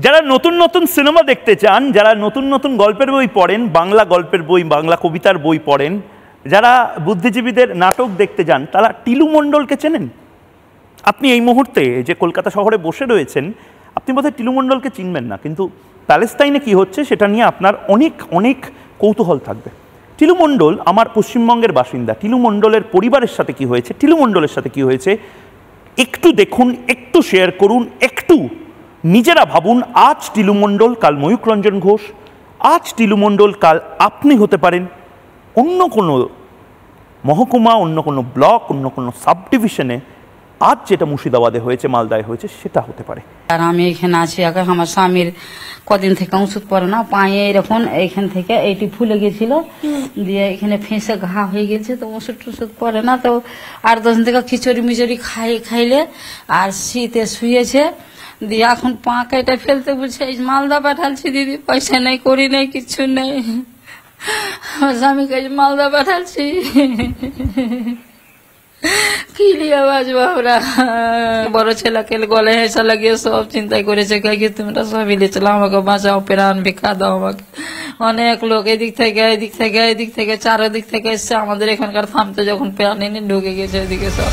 যারা নতুন নতুন সিনেমা দেখতে চান, যারা নতুন নতুন গল্পের বই পড়েন, বাংলা গল্পের বই, বাংলা কবিতার বই পড়েন, যারা বুদ্ধিজীবীদের নাটক দেখতে যান, তারা টিলু মণ্ডলকে চেনেন? আপনি এই মুহূর্তে যে কলকাতা শহরে বসে রয়েছেন, আপনি বোধহয় টিলু মণ্ডলকে চিনবেন না, কিন্তু প্যালেস্তাইনে কি হচ্ছে সেটা নিয়ে আপনার অনেক অনেক কৌতূহল থাকবে। টিলু মণ্ডল আমার পশ্চিমবঙ্গের বাসিন্দা। টিলু মণ্ডলের পরিবারের সাথে কি হয়েছে, টিলু মণ্ডলের সাথে কি হয়েছে, একটু দেখুন, একটু শেয়ার করুন, একটু নিজেরা ভাবুন। আজ টিলু মণ্ডল, কাল ময়ূক রঞ্জন ঘোষ, আজ টিলু মণ্ডল, কাল আপনি হতে পারেন। অন্য কোনো মহকুমা, অন্য কোনো ব্লক, অন্য কোনো সাব ডিভিশনে আজ যেটা মুর্শিদাবাদে হয়েছে, মালদায় হয়েছে, সেটা হতে পারে। আর আমি এখানে আছি, আমার স্বামীর কদিন থেকে ওষুধ পরে না, পায়ে এরকম এইখান থেকে এইটি ফুলে গেছিল, দিয়ে এখানে ফেঁসে ঘা হয়ে গেছে, তো ওষুধ টষুধ পরে না, তো 8-10 দিন থেকে খিচুড়ি মিচুড়ি খাইলে আর শীতে শুয়েছে, দিয়ে এখন পা কেটে ফেলতে বলছে। এই মালদা পাঠালছি দিদি, পয়সা নেই, করি নেই, কিছু নেই। আমার স্বামীকে মালদা পাঠালছি, কি নিয়ে বাঁচবো আমরা? বড় ছেলেকে গলে হেসা লাগিয়ে সব চিন্তাই করেছে, তোমরা সব মিলেছিল, আমাকে বাঁচাও, প্রাণ ভিক্ষা দাও আমাকে। অনেক লোক এদিক থেকে এদিক থেকে এদিক থেকে চারদিক থেকে এসছে, আমাদের এখানকার থামতে যখন প্রাণ এনে ঢুকে গেছে এদিকে সব।